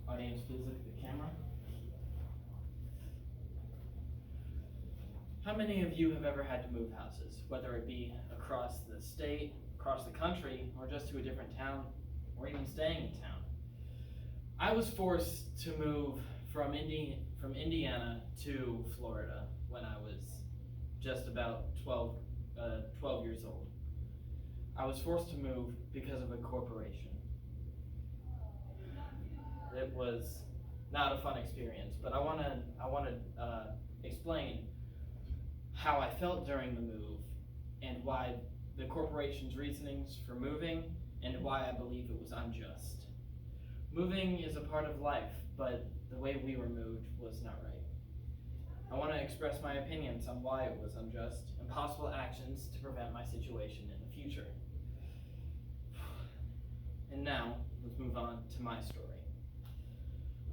Audience, please look at the camera. How many of you have ever had to move houses, whether it be across the state, across the country, or just to a different town, or even staying in town? I was forced to move from Indiana to Florida when I was just about 12 years old. I was forced to move because of a corporation. It was not a fun experience, but I want to explain how I felt during the move and why the corporation's reasonings for moving and why I believe it was unjust. Moving is a part of life, but the way we were moved was not right. I want to express my opinions on why it was unjust and possible actions to prevent my situation in the future. And now, let's move on to my story.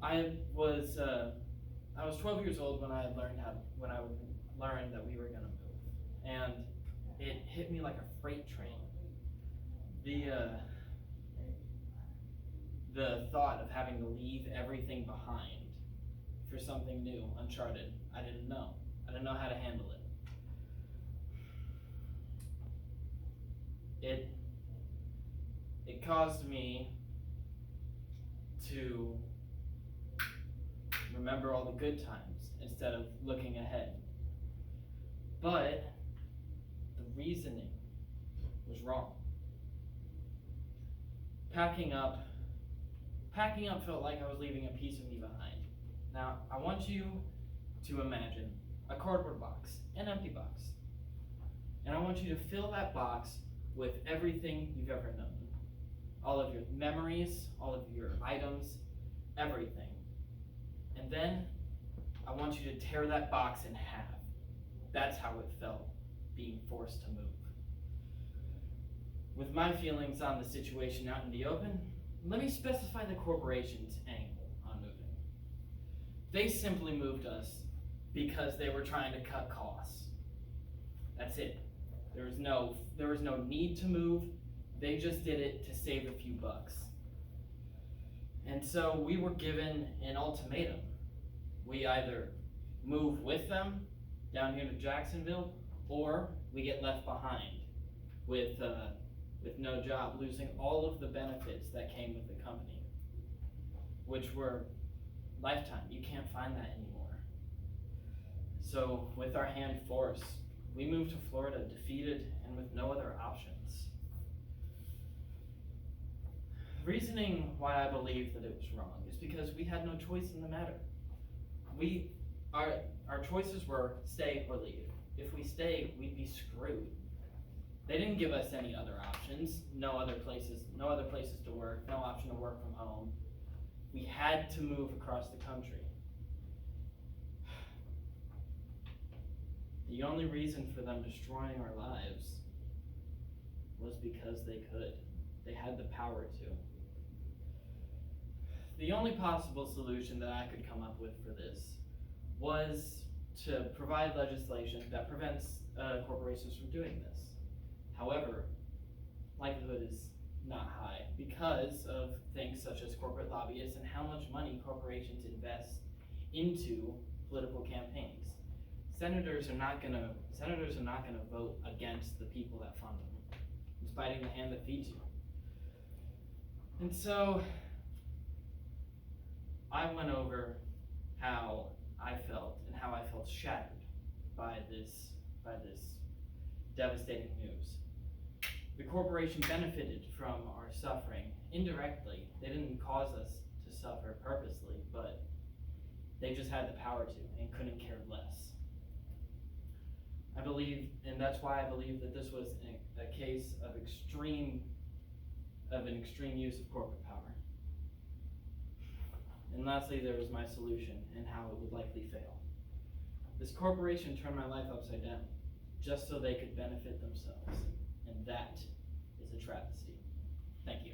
I was 12 years old when I learned that we were gonna move, and it hit me like a freight train. The thought of having to leave everything behind for something new, uncharted, I didn't know how to handle it. It caused me to remember all the good times instead of looking ahead. But the reasoning was wrong. Packing up felt like I was leaving a piece of me behind. Now, I want you to imagine a cardboard box, an empty box. And I want you to fill that box with everything you've ever known. All of your memories, all of your items, everything. And then I want you to tear that box in half. That's how it felt, being forced to move. With my feelings on the situation out in the open, let me specify the corporation's angle on moving. They simply moved us because they were trying to cut costs. That's it. There was no need to move. They just did it to save a few bucks. And so we were given an ultimatum. We either move with them down here to Jacksonville, or we get left behind with no job, losing all of the benefits that came with the company, which were lifetime. You can't find that anymore. So with our hand forced, we moved to Florida, defeated and with no other options. The reasoning why I believe that it was wrong is because we had no choice in the matter. Our choices were stay or leave. If we stay, we'd be screwed. They didn't give us any other options, no other places to work, no option to work from home. We had to move across the country. The only reason for them destroying our lives was because they could. They had the power to. The only possible solution that I could come up with for this was to provide legislation that prevents corporations from doing this. However, likelihood is not high because of things such as corporate lobbyists and how much money corporations invest into political campaigns. Senators are not gonna vote against the people that fund them. It's biting the hand that feeds you. And so I went over how I felt and how I felt shattered by this devastating news. The corporation benefited from our suffering indirectly. They didn't cause us to suffer purposely, but they just had the power to and couldn't care less. I believe, and that's why I believe that this was a case of an extreme use of corporate power. And lastly, there was my solution and how it would likely fail. This corporation turned my life upside down just so they could benefit themselves. And that is a travesty. Thank you.